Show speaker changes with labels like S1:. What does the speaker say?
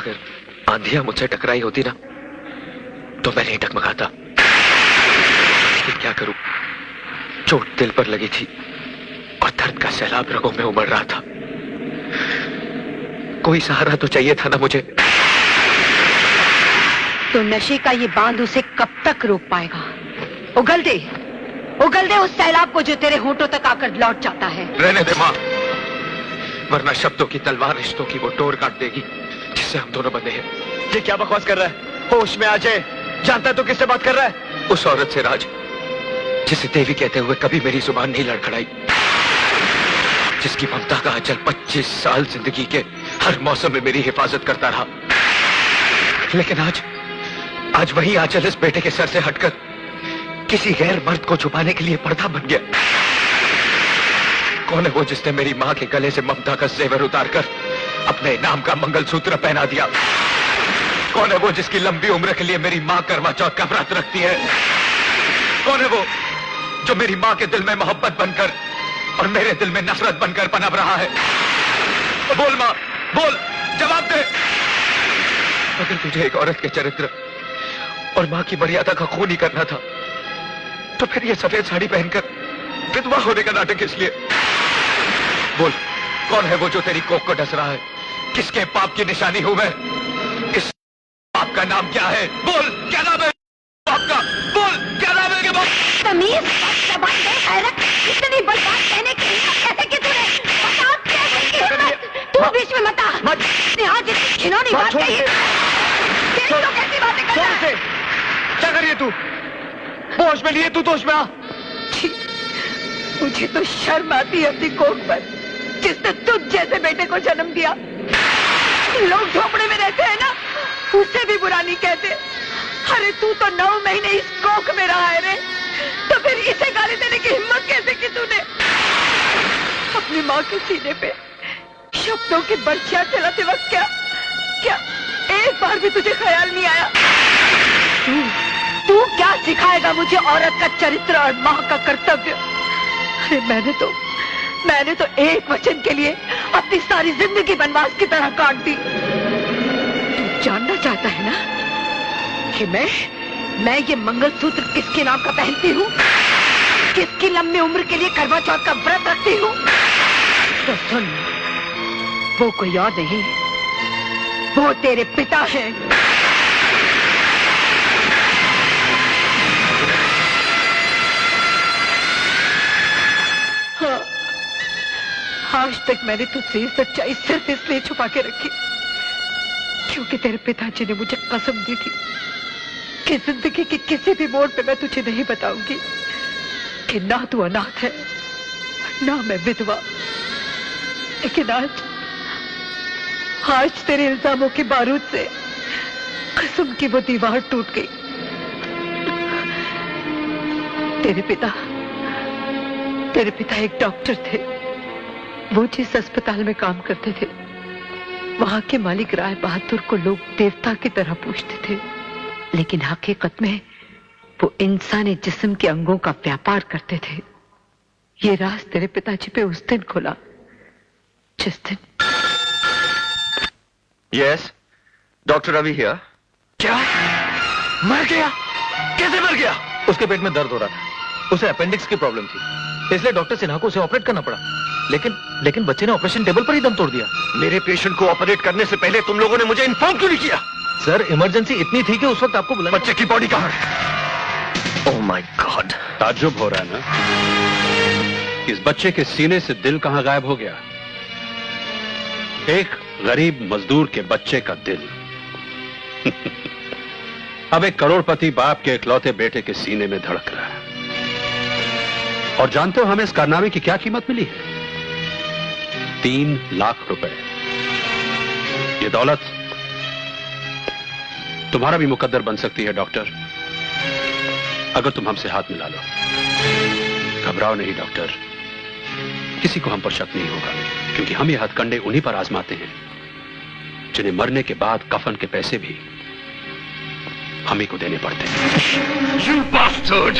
S1: अगर आंधियां मुझसे टकराई होती ना तो मैं नहीं डगमगाता, लेकिन क्या करूं, चोट दिल पर लगी थी और दर्द का सैलाब रगों में उमड़ रहा था। कोई सहारा तो चाहिए था ना मुझे।
S2: तो नशे का ये बांध उसे कब तक रोक पाएगा? उगल दे उस सैलाब को जो तेरे होठों तक आकर लौट जाता है।
S1: रहने दे मां, वरना शब्दों की तलवार रिश्तों की वो डोर काट देगी जिससे हम दोनों बंधे हैं।
S3: ये क्या बकवास कर रहा है? होश में आ जाए। जानता है तू किससे बात कर रहा है?
S1: उस औरत से राज, जिसे देवी कहते हुए कभी मेरी जुबान नहीं लड़खड़ाई, जिसकी ममता का आंचल 25 साल जिंदगी के हर मौसम में मेरी हिफाजत करता रहा। लेकिन आज वही आंचल इस बेटे के सर से हटकर किसी गैर मर्द को छुपाने के लिए पर्दा बन गया। कौन है वो जिसने मेरी मां के गले से ममता का जेवर उतारकर अपने नाम का मंगलसूत्र पहना दिया? कौन है वो जिसकी लंबी उम्र के लिए मेरी मां करवा चौथ का व्रत रखती है? कौन है वो जो मेरी मां के दिल में मोहब्बत बनकर और मेरे दिल में नफरत बनकर पनप रहा है? बोल मां, बोल, जवाब दे। अगर तुझे एक औरत के चरित्र और मां की मर्यादा का खून ही करना था तो फिर ये सफेद साड़ी पहनकर विधवा होने का नाटक किस लिए? बोल, कौन है वो जो तेरी कोख को डस रहा है? किसके पाप की निशानी हूं मैं? इस पाप का नाम क्या है? बोल, क्या नाम है पाप का? बोल, क्या नाम है?
S2: तमीज, जबान दे, हैरत, इतनी बड़ी बात कहने की हिम्मत कैसे की तूने? बता, कैसे की हिम्मत? तू बीच में मत आ। यहाँ जितनी खिलौनी बात कही, तेरी तो कैसी बातें कर रहा है?
S3: क्या कर रही है तू? होश में लिए तू तो होश में आ।
S2: मुझे तो शर्म आती है अपनी कोख पर, जिसने तुझ जैसे बेटे को जन्म दिया। लोग झोपड़े में रहते हैं ना, उससे भी बुरा नहीं कहते। अरे तू तो 9 महीने इस कोख में रहा है रे, तो फिर इसे गाली देने की हिम्मत कैसे की तूने? अपनी माँ के सीने पे शब्दों की बर्छियां चलाते वक्त क्या एक बार भी तुझे ख्याल नहीं आया? तू क्या सिखाएगा मुझे औरत का चरित्र और माँ का कर्तव्य? अरे मैंने तो एक वचन के लिए अपनी सारी जिंदगी वनवास की तरह काट दी। तू जानना चाहता है ना कि मैं ये मंगलसूत्र किसके नाम का पहनती हूँ, किसकी लंबी उम्र के लिए करवा चौथ का व्रत रखती हूँ? तो सुन, वो कोई और नहीं, वो तेरे पिता हैं। हाँ, आज तक मैंने तुझसे ये सच्चाई सिर्फ इसलिए छुपा के रखी क्योंकि तेरे पिताजी ने मुझे कसम दी थी कि जिंदगी के किसी भी मोड़ पे मैं तुझे नहीं बताऊंगी कि ना तू अनाथ है ना मैं विधवा। लेकिन आज तेरे इल्जामों के बारूद से कसम की वो दीवार टूट गई। तेरे पिता एक डॉक्टर थे। वो जिस अस्पताल में काम करते थे, वहां के मालिक राय बहादुर को लोग देवता की तरह पूजते थे, लेकिन हकीकत में वो इंसानी जिस्म के अंगों का व्यापार करते थे। ये राज तेरे पिताजी पे उस दिन खुला जिस दिन।
S1: Yes, doctor Ravi here.
S3: क्या? मर गया? कैसे मर गया?
S4: उसके पेट में दर्द हो रहा था, उसे अपेंडिक्स की प्रॉब्लम थी, इसलिए डॉक्टर सिन्हा को उसे ऑपरेट करना पड़ा। लेकिन बच्चे ने ऑपरेशन टेबल पर ही दम तोड़ दिया।
S1: मेरे पेशेंट को ऑपरेट करने से पहले तुम लोगों ने मुझे इन्फॉर्म क्यों नहीं किया?
S4: सर, इमरजेंसी इतनी थी कि उस वक्त आपको बुलाना।
S1: बच्चे की बॉडी कहां है? Oh my God.
S5: ताज्जुब हो रहा है ना, इस बच्चे के सीने से दिल कहां गायब हो गया? एक गरीब मजदूर के बच्चे का दिल अब एक करोड़पति बाप के इकलौते बेटे के सीने में धड़क रहा है। और जानते हो हमें इस कारनामे की क्या कीमत मिली है? 3 लाख रुपए। ये दौलत तुम्हारा भी मुकद्दर बन सकती है डॉक्टर, अगर तुम हमसे हाथ मिला लो। घबराओ नहीं डॉक्टर, किसी को हम पर शक नहीं होगा, क्योंकि हम ये हथकंडे उन्हीं पर आजमाते हैं जिन्हें मरने के बाद कफन के पैसे भी हम ही को देने पड़ते हैं।
S1: You bastard!